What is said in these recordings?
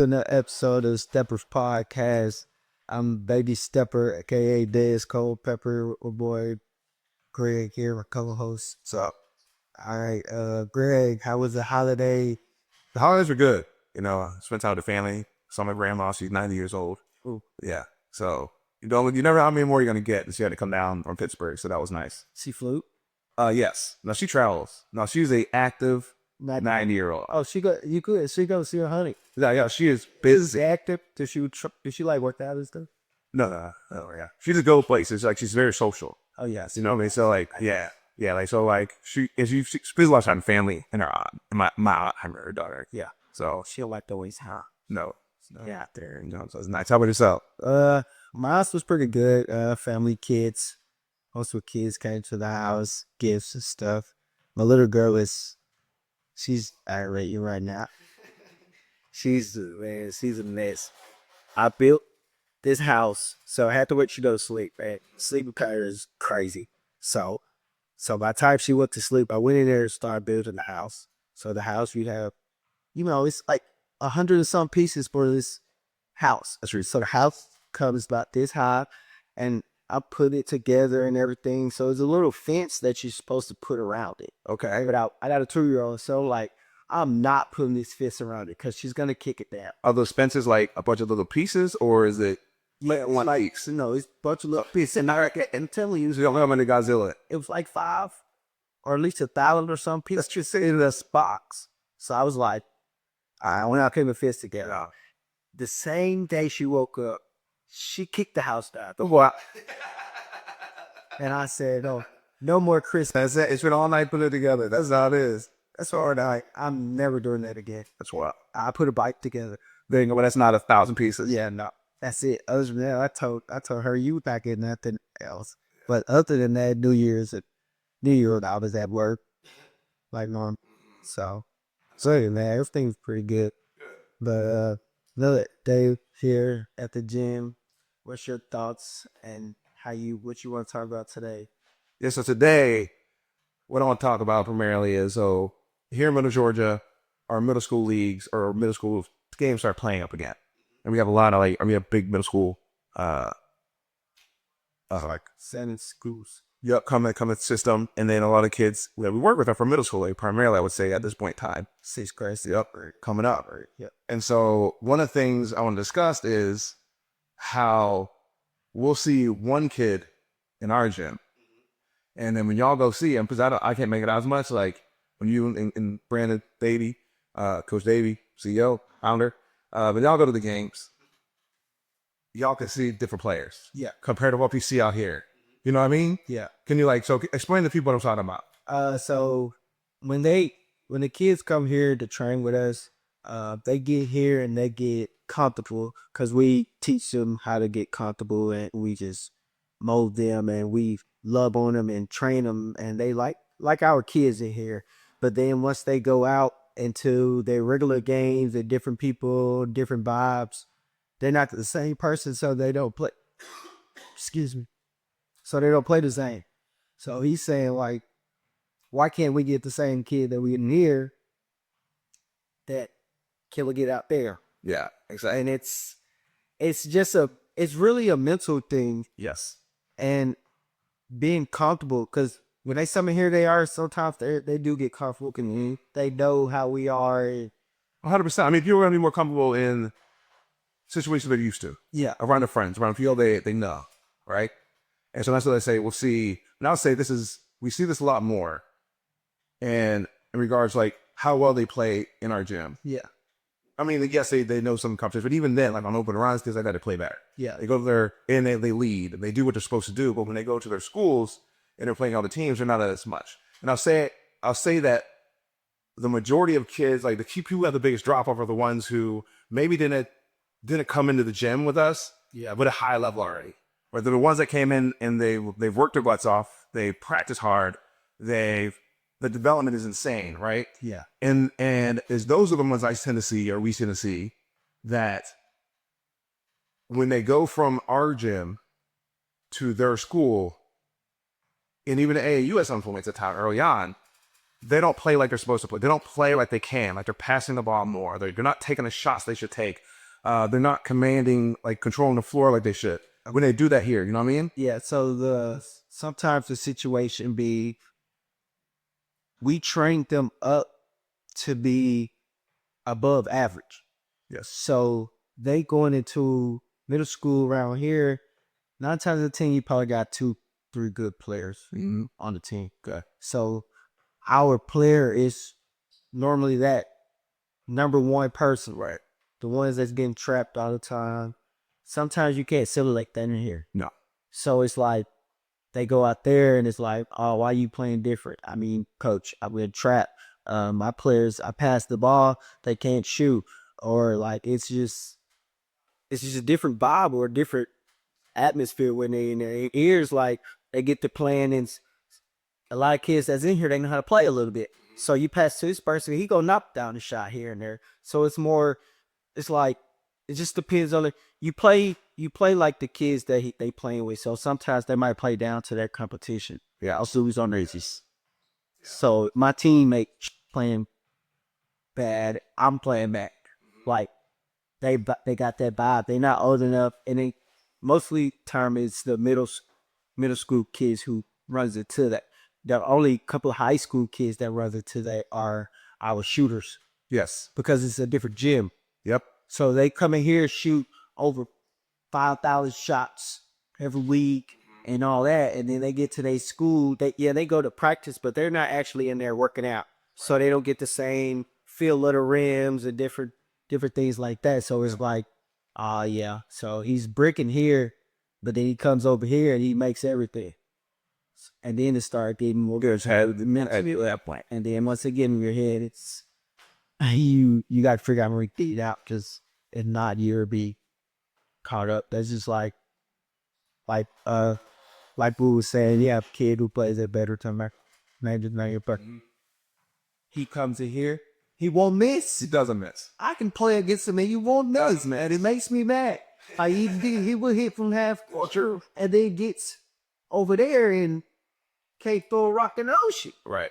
Another episode of Steppers Podcast. I'm Baby Stepper, aka Dez Culpepper, with boy Greg here, my co-host. So All right, Greg, how was the holiday? the holidays were good. I spent time with the family. Saw my grandma. She's 90 years old. Ooh, Yeah. So you never know how many more you're gonna get. And she had to come down from Pittsburgh, so that was nice. she flew. Yes. No, she travels. No, she's a active Not 90-year-old. Oh, she go. You could. She go see her honey. Yeah, she is Is busy. active? Did she like work out and stuff? No, yeah. She just go places. Like she's very social. Oh yes. You know what I mean? So like, yeah. Like so, like she spends a lot of time with family and her aunt, and my aunt, her daughter. Yeah. So She like the ways, huh? no, Yeah. out there. So it's nice. How about yourself? My house was pretty good. Family, kids. Most of the kids came to the house, gifts and stuff. My little girl she's irate you right now. She's a mess. I built this house, so I had to wait she go to sleep, man. Sleeping pattern is crazy. So by the time she went to sleep, I went in there and started building the house. So the house you have, it's like 100 and some pieces for this house. That's true. So the house comes about this high, and I put it together and everything. So it's a little fence that you're supposed to put around it. Okay. But I got a 2-year-old, so like I'm not putting this fence around it because she's gonna kick it down. Are those fences like a bunch of little pieces, or is it one Like piece? no, it's a bunch of little pieces. And I'm telling you, You don't know how many Godzilla. it was like 5 or at least 1,000 or some pieces just in this box. So I was like, when I put my fist together. Yeah. The same day she woke up, she kicked the house down. What? And I said, "Oh, no more Christmas." That's it. It's been all night put it together. That's how it is. That's all right. I'm never doing that again. That's what. I put a bike together. There you go. But that's not 1,000 pieces. Yeah, no, that's it. Other than that, I told her you back in nothing else. But other than that, New Year's, I was at work like normal. So yeah, man, everything's pretty good. But another day here at the gym. What's your thoughts and what you want to talk about today? Yeah. So today, what I want to talk about primarily is here in Middle Georgia, our middle school leagues or middle school games start playing up again, and we have a lot of we have big middle school like 7 schools. coming system, and then a lot of kids that we work with are from middle school, primarily I would say at this point in time. 6th grade. Yep, coming up. Right. Yep. And so one of the things I want to discuss is how we'll see one kid in our gym, and then when y'all go see him, because I can't make it out as much, like when you and Brandon Davey, Coach Davey, CEO, founder, but y'all go to the games, y'all can see different players. Yeah. Compared to what we see out here. You know what I mean? Yeah. Can you explain to people what I'm talking about? So when the kids come here to train with us, they get here and they get comfortable because we teach them how to get comfortable, and we just mold them and we love on them and train them, and they like our kids in here. But then once they go out into their regular games and different people, different vibes, they're not the same person, so they don't play. Excuse me. So they don't play the same. So he's saying like, why can't we get the same kid that we in here that can we get out there? Yeah, exactly. And it's really a mental thing, Yes. and being comfortable, because when they come in here, sometimes they do get comfortable. They know how we are. 100%. I mean, people are going to be more comfortable in situations they're used to. Yeah. Around their friends, around people they know, right? And so that's what I say. We'll see. And I'll say we see this a lot more, and in regards like how well they play in our gym. Yeah. I mean, yes, they know some competition, but even then, like on open runs, because I got to play better. Yeah. They go there and they lead and they do what they're supposed to do. But when they go to their schools and they're playing all the teams, they're not as much. And I'll say that the majority of kids, like the people who have the biggest drop off, are the ones who maybe didn't come into the gym with us, but a high level already. Or they're the ones that came in and they've worked their butts off, they practice hard, the development is insane, right? Yeah. And those are the ones I tend to see, or we tend to see, that when they go from our gym to their school, and even the AAU at some points at time early on, they don't play like they're supposed to play. They don't play like they can. Like they're passing the ball more. They're not taking the shots they should take. They're not commanding, like controlling the floor like they should. When they do that here, you know what I mean? Yeah, so sometimes the situation be we train them up to be above average. Yes. So they going into middle school around here, 9 times out of 10, you probably got 2-3 good players on the team. Okay. So our player is normally that number one person, Right. the ones that's getting trapped all the time. Sometimes you can't simulate that in here. No. So it's like they go out there and it's like, oh, why you playing different? I mean, coach, I've been trapped. My players, I pass the ball, they can't shoot, or like it's just a different vibe or a different atmosphere when they in their ears. Like they get to playing, and a lot of kids that's in here, they know how to play a little bit. So you pass to this person, he gonna knock down the shot here and there. So it's more, it's like it just depends on you play like the kids that they playing with. So sometimes they might play down to their competition. Yeah. Also, who's on theirs. So my teammate playing bad, I'm playing bad. Like they got that vibe. They not old enough, and they mostly term is the middle school kids who runs into that. The only couple of high school kids that runs into that are our shooters Yes. because it's a different gym. Yep. So they come in here, shoot over 5,000 shots every week and all that. And then they get to their school. They go to practice, but they're not actually in there working out. So they don't get the same feel of the rims and different things like that. So it's like, yeah. So he's bricking here, but then he comes over here and he makes everything. And then it starts getting more good. And then once again in your head, it's you got to figure out how to get it out, because if not, you'll be caught up. That's just like Boo was saying, yeah, a kid who plays it better to me. He comes in here, he won't miss. He doesn't miss. I can play against him and he won't miss, man. It makes me mad. Like he will hit from half court and then gets over there and can't throw a rock in the ocean. Right.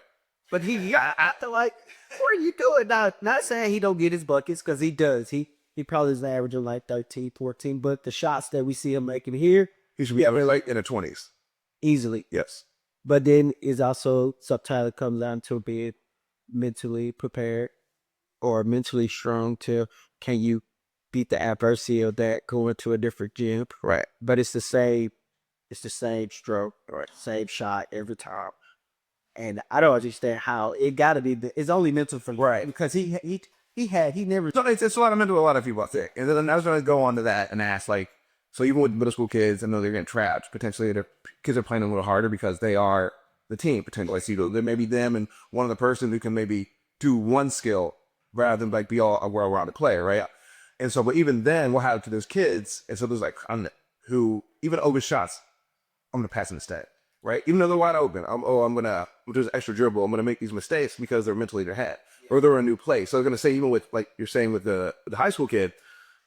But I feel like, what are you doing? Not saying he don't get his buckets, because he does. He probably is averaging like 13, 14, but the shots that we see him making here, He should be like in the 20s. easily. Yes. But then is also sometimes it comes down to being mentally prepared or mentally strong to, can you beat the adversity of that going to a different gym? Right. But it's the same stroke or same shot every time. And I don't understand how it got to be. It's only mental for Right. because he never. So it's a lot of mental, a lot of people, I think. And then I was going to go on to that and ask, like, so even with middle school kids, I know they're getting trapped. Potentially, their kids are playing a little harder because they are the team. Potentially, so there may be them and one other person who can maybe do one skill rather than like be all a well-rounded player, right? And so, but even then, what happened to those kids? And so there's like who even open shots, I'm gonna pass them instead, right? Even though they're wide open, I'm gonna there's extra dribble. I'm gonna make these mistakes because they're mentally in their head or they're in a new place. So I was gonna say, even with like you're saying with the high school kid,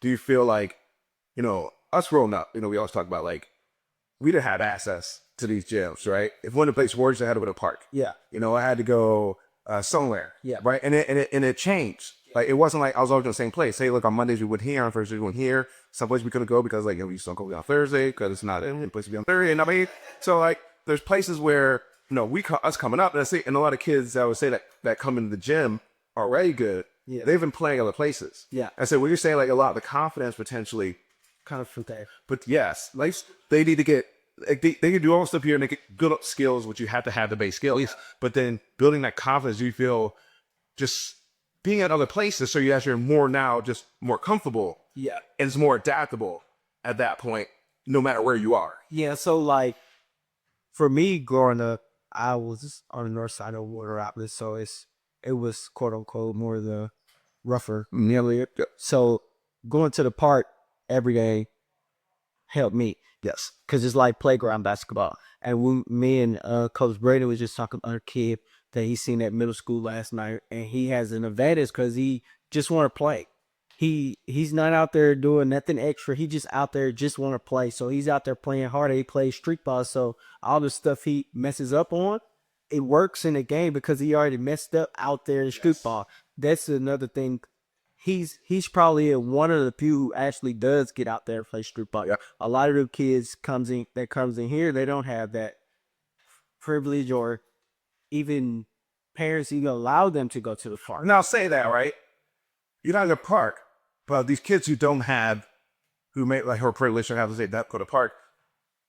do you feel like, you know, us growing up, you know, we always talk about like we didn't have access to these gyms, right? If we wanted to play sports, I had to go to a park. Yeah. You know, I had to go somewhere. Yeah. Right. And it changed. Like it wasn't like I was always in the same place. Hey, look, on Mondays we went here, on Thursdays we went here. Some place we couldn't go because like, you know, we just don't go on Thursday because it's not in place to be on Thursday. And I mean, so like there's places where, you know, us coming up, and I see, and a lot of kids I would say that come into the gym are already good. Yeah. They've been playing other places. Yeah. I said, when you're saying like a lot of the confidence potentially, Kind of from there. but yes, like they need to get, like, they can do all stuff here and they get good skills, which you have to have the base skills. But then building that confidence, you feel just being at other places, so you actually are more now just more comfortable. Yeah. And it's more adaptable at that point, no matter where you are. Yeah. So like, for me growing up, I was on the north side of Wateropolis, so it was quote unquote more the rougher area. So going to the park every day helped me. Yes. Because it's like playground basketball. And me and Coach Brady was just talking about a kid that he seen at middle school last night, and he has an advantage because he just want to play. He's not out there doing nothing extra. He just out there just want to play. So he's out there playing harder. He plays street ball. So all the stuff he messes up on, it works in the game because he already messed up out there in street ball. That's another thing. He's probably one of the few who actually does get out there and play street ball. Yeah. A lot of the kids comes in here, they don't have that privilege or even parents even allow them to go to the park. Now say that, right? You're not in a park, but these kids who don't have, who may like her privilege or have to say that go to park,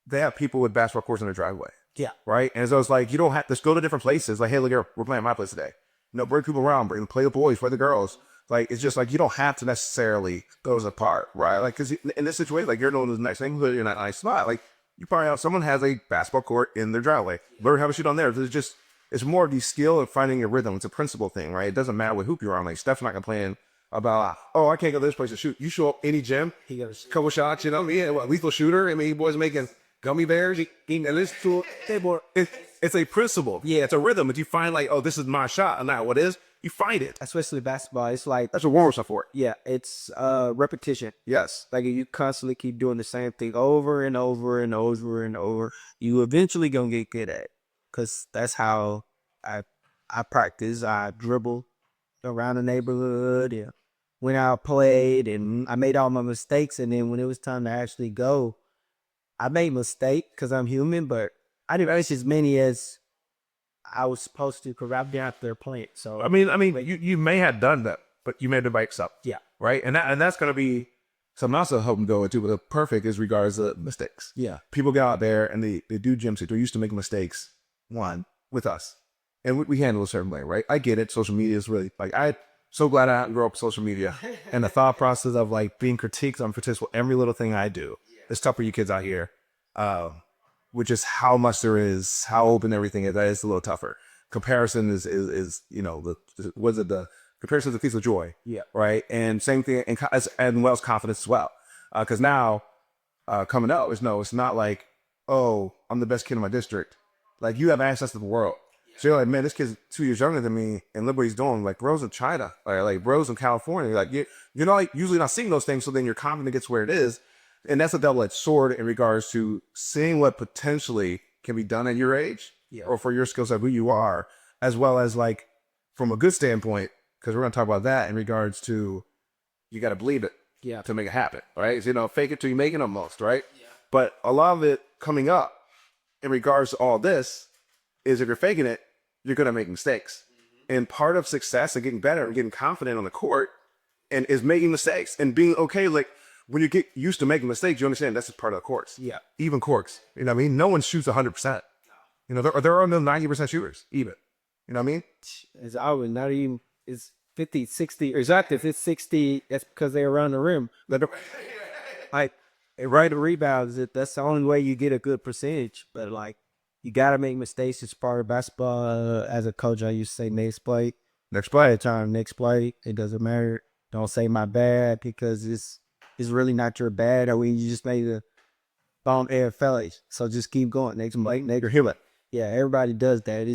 they have people with basketball courts in their driveway. Yeah. Right? And so it's like, you don't have to go to different places. Like, hey, look here, we're playing at my place today. Bring people around, play the boys, play the girls. Like, it's just like, you don't have to necessarily go to the park, right? Like, because in this situation, like, you're known as a nice neighborhood, you're not a nice spot. Like, you probably have, someone has a basketball court in their driveway. Learn how to shoot on there. It's more of the skill of finding your rhythm. It's a principle thing, right? It doesn't matter what hoop you're on. Like, Steph's not complaining about, oh, I can't go to this place to shoot. You show up any gym, He goes, couple shots, yeah, lethal shooter. I mean, you boys making gummy bears. And it's a principle. Yeah, it's a rhythm. But you find like, oh, this is my shot. And now what is? You find it. especially basketball, it's like, That's what warm up for. yeah, it's repetition. Yes. Like if you constantly keep doing the same thing over and over and over and over, you eventually gonna get good at it. Cause that's how I practice. I dribble around the neighborhood. Yeah. When I played and I made all my mistakes, and then when it was time to actually go, I made mistakes because I'm human, but I didn't make as many as I was supposed to because I've been out there playing. So I mean, you may have done that, but you made it by yourself. yeah, Right. And that's going to be something else I hope them go into, but the perfect is regards to mistakes. yeah, People get out there and they do gym suits. They're used to making mistakes. One, with us. And we handle a certain way, right? I get it. Social media is really like, I'm so glad I didn't grow up with social media. And the thought process of like being critiqued on every little thing I do. It's tough for you kids out here. Which is how much there is, how open everything is. That is a little tougher. Comparison is the comparison is a piece of joy. yeah, Right. And same thing, and Wells confidence as well. Because now, coming up is it's not like, oh, I'm the best kid in my district. Like you have access to the world. So you're like, man, this kid's 2 years younger than me, and look what he's doing. Like bro's in China, like bro's in California. Like you're not usually not seeing those things. So then your confidence gets where it is, and that's a double-edged sword in regards to seeing what potentially can be done at your age, yeah, or for your skill set, who you are, as well as like from a good standpoint, because we're gonna talk about that in regards to you got to believe it yeah, to make it happen, right? So, fake it till you make it almost, right? Yeah. But a lot of it coming up in regards to all this is if you're faking it, you're going to make mistakes. Mm-hmm. And part of success and getting better and getting confident on the court and is making mistakes and being okay. Like when you get used to making mistakes, you understand that's just part of the course. yeah. Even courts, you know what I mean? No one shoots 100%. You know, there are no 90% shooters even. You know what I mean? It's always not even, it's 50, 60, or exactly if it's 60, that's because they're around the rim. Like, right to rebounds, that's the only way you get a good percentage. But like, you gotta make mistakes. It's part of basketball. As a coach, I used to say next play. Next play. Next play. It doesn't matter. Don't say my bad because it's really not your bad. Or you just made a bomb air fellas. So just keep going. Next play. You're human. Yeah, everybody does that.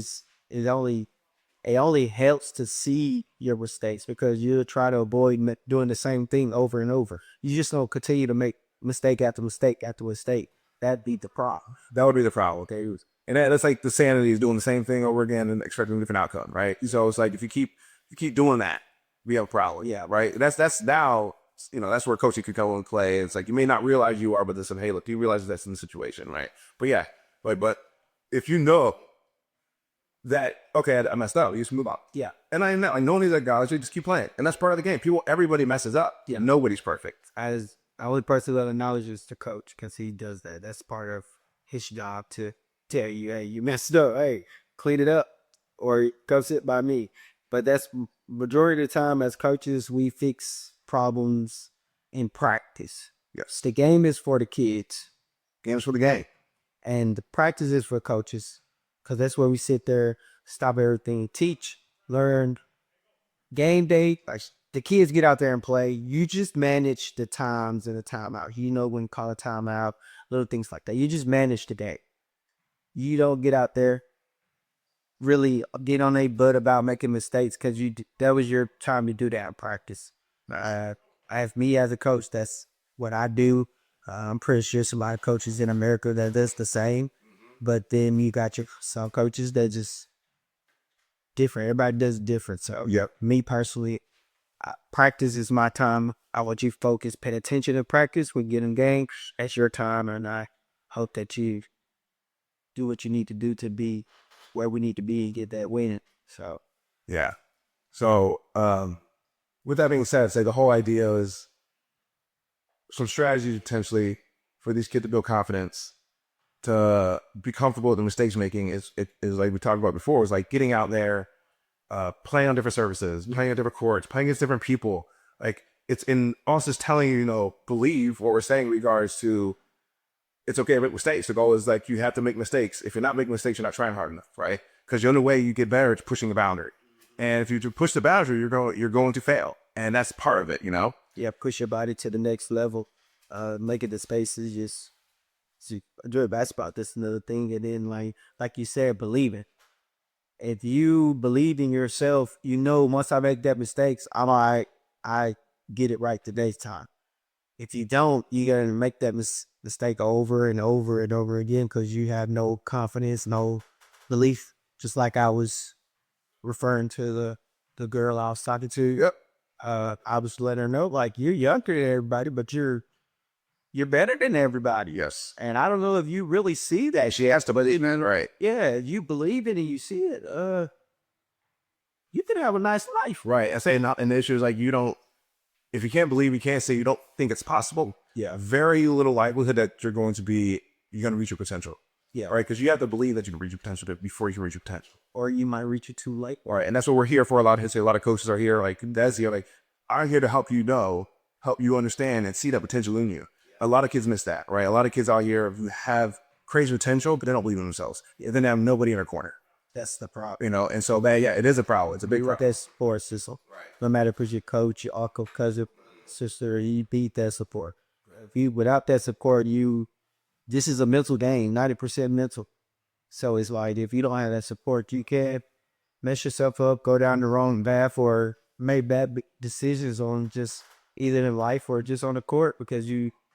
It only helps to see your mistakes because you'll try to avoid doing the same thing over and over. You just don't continue to make mistake after mistake after mistake. That'd be the problem. That would be the problem. Okay. And that's like the sanity is doing the same thing over again and expecting a different outcome, right? So it's like if you keep doing that, we have a problem. Yeah, right. That's now, that's where coaching could come and play. It's like you may not realize you are, but there's some hey, look, do you realize that's in the situation, right? But yeah, but if you know that okay, I messed up, you just move on. Yeah. And I know no one needs that knowledge, you just keep playing. And that's part of the game. Everybody messes up. Yeah. Nobody's perfect. As the only person that acknowledges the coach because he does that. That's part of his job to tell you, hey, you messed up. Hey, clean it up or come sit by me. But that's majority of the time as coaches, we fix problems in practice. Yes. The game is for the kids. Games for the game. And the practice is for coaches because that's where we sit there, stop everything, teach, learn. Game day, like the kids get out there and play. You just manage the times and the timeout. You know when to call a timeout, little things like that. You just manage the day. You don't get out there, really get on a butt about making mistakes because that was your time to do that in practice. I have me as a coach. That's what I do. I'm pretty sure some of coaches in America that does the same. But then you got some coaches that just different. Everybody does different. So Yep. me personally, practice is my time. I want you focus, pay attention to practice. We get in games. That's your time, and I hope that you do what you need to do to be where we need to be and get that win. So Yeah. So, with that being said, say the whole idea is some strategies potentially for these kids to build confidence, to be comfortable with the mistakes making is like we talked about before, is like getting out there, playing on different surfaces, playing on different courts, playing against different people. Like it's in us just telling you, believe what we're saying in regards to it's okay to make mistakes. The goal is like you have to make mistakes. If you're not making mistakes, you're not trying hard enough, right? Because the only way you get better is pushing the boundary. And if you push the boundary, you're going to fail, and that's part of it, yeah, push your body to the next level. Make it the spaces. Just see, enjoy basketball. That's another thing. And then like you said, believing. If you believe in yourself, once I make that mistakes, I'm all right. I get it right the next time. If you don't, you're gonna make that mistake over and over and over again because you have no confidence, no belief. Just like I was referring to the girl I was talking to. Yep. I was letting her know, like, you're younger than everybody, but you're better than everybody. Yes. And I don't know if you really see that. She has to believe, man. Right. Yeah, if you believe it and you see it, you can have a nice life. Right. I say not, and the issue is like if you can't believe, you can't say you don't think it's possible. Yeah. Very little likelihood that you're going to reach your potential. Yeah. Right. Because you have to believe that you can reach your potential before you can reach your potential. Or you might reach it too late. Right. And that's what we're here for. A lot of coaches are here. Like that's like I'm here to help you understand and see that potential in you. A lot of kids miss that. Right. A lot of kids out here have crazy potential, but they don't believe in themselves. Then they have nobody in their corner. That's the problem. And so it is a problem. It's a big problem. That support system. Right. No matter if it's your coach, your uncle, cousin, sister, you beat that support. If without that support, this is a mental game, 90% mental. So it's like if you don't have that support, you can mess yourself up, go down the wrong path, or make bad decisions on just either in life or just on the court because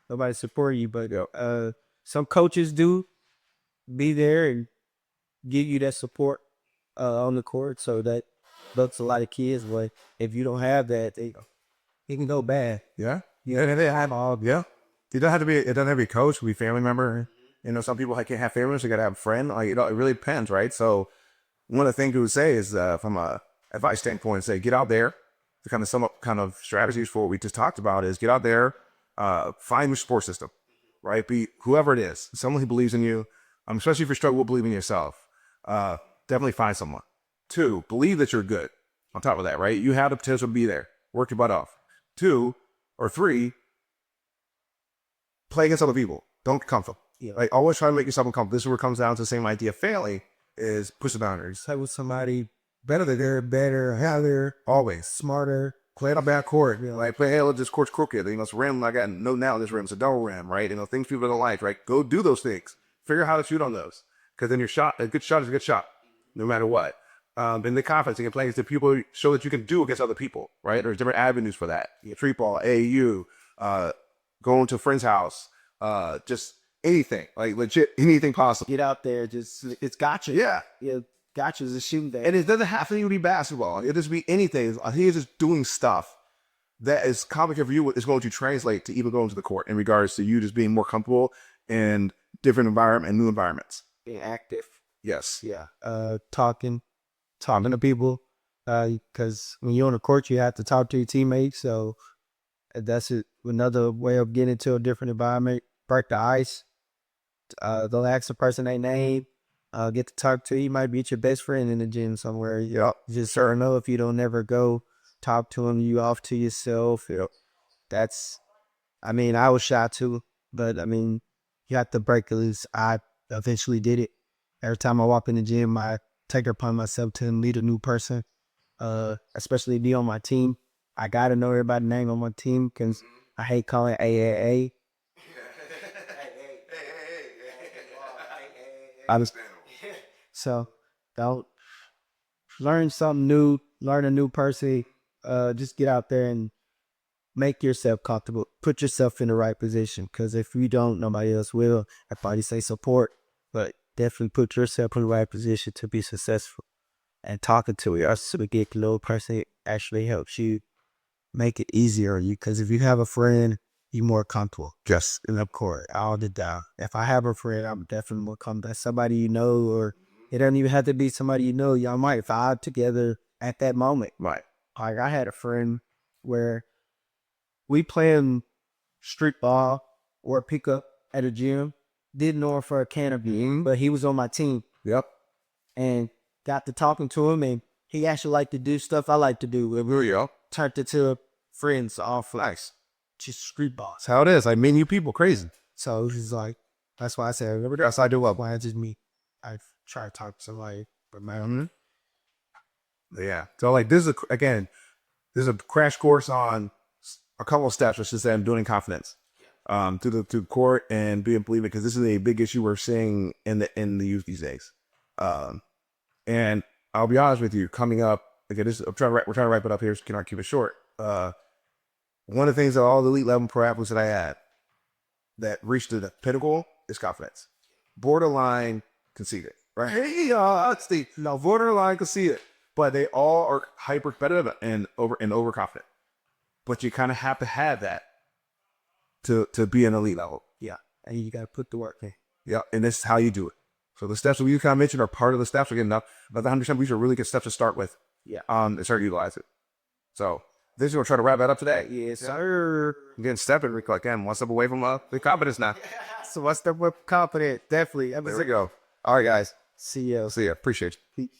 nobody support you. But some coaches do be there and give you that support on the court, so that helps a lot of kids. But if you don't have that, it can go bad. Yeah. Yeah. They have all. Yeah. It doesn't have to be a coach. It can be a family member. Some people can't have family members. They got to have a friend. It really depends, right? So one of the things we would say is from a advice standpoint, say get out there to kind of sum up kind of strategies for what we just talked about is get out there, find your support system, right? Be whoever it is, someone who believes in you. Especially if you're struggling with believing in yourself, definitely find someone. 2, believe that you're good. On top of that, right? You have the potential to be there. Work your butt off. 2 or 3, play against other people. Don't get comfortable. Yeah. Like always try to make yourself uncomfortable. This is where it comes down to the same idea of failing is push the boundaries. Play with somebody better than they're better, heavier, Always. smarter. Play on a bad court. Like play, hey, this court's crooked. It's a rim. I got no now this rim. It's a double rim, right? Things people don't like, right? Go do those things. Figure out how to shoot on those. Because then a good shot is a good shot, no matter what. And the confidence you can play against the people show that you can do against other people, right? There's different avenues for that. Street ball, AAU, going to a friend's house, just anything, like legit anything possible. Get out there, it's gotcha. Yeah. Yeah, gotcha is a shooting day. And it doesn't have to even be basketball. It just be anything. He's just doing stuff that is complicated for you. Is going to translate to even going to the court in regards to you just being more comfortable in different environment and new environments. Being active. Yes. Yeah. Talking to people. Because when you're on the court, you have to talk to your teammates. So that's another way of getting into a different environment. Break the ice. They'll ask the person their name. Get to talk to you. Might be your best friend in the gym somewhere. Yep. Just so know if you don't ever go talk to him, you off to yourself. Yep. I was shy too, but you have to break it loose. I eventually did it. Every time I walk in the gym, I take it upon myself to lead a new person, especially be on my team. I got to know everybody's name on my team because I hate calling AAA. So don't learn something new, learn a new person. Just get out there and make yourself comfortable. Put yourself in the right position, because if you don't, nobody else will. I probably say support, but definitely put yourself in the right position to be successful. and talking to you. Us to get a little person actually helps you make it easier on you. Because if you have a friend, you're more comfortable. Just in the court, all the down. If I have a friend, I'm definitely more comfortable. That's somebody you know, or it doesn't even have to be somebody you know. Y'all might vibe together at that moment. Right. Like I had a friend where we playing street ball or pickup at a gym. Didn't know him for a can of beer, but he was on my team. Yep. And got to talking to him, and he actually liked to do stuff I like to do. And There you go. turned into friends off nice. Just street balls. That's how it is. Like meeting new people, crazy. So he's like, that's why I said, remember That's how I do well. why I just meet. I try to talk to somebody, but man, Yeah. So like this is this is a crash course on a couple of steps, let's just say I'm doing in confidence. To court and being believing, because this is a big issue we're seeing in the youth these days. And I'll be honest with you, coming up, again, we're trying to wrap it up here, so can I keep it short? One of the things that all the elite level pro athletes that I had that reached the pinnacle is confidence. Borderline conceited, right? Hey, it's the borderline conceited, but they all are hyper competitive and overconfident. But you kind of have to have that to be an elite level. yeah. And you got to put the work in. Yeah, and this is how you do it. So the steps that we kind of mentioned are part of the steps. Again, not the 100%, these are really good steps to start with. Yeah. And start to utilize it. So this is going to try to wrap that up today. Yes, sir. Again, stepping, again, one step away from the confidence now. So what's the confident? Definitely. There we go. All right, guys. See ya. See ya. Appreciate you. Peace.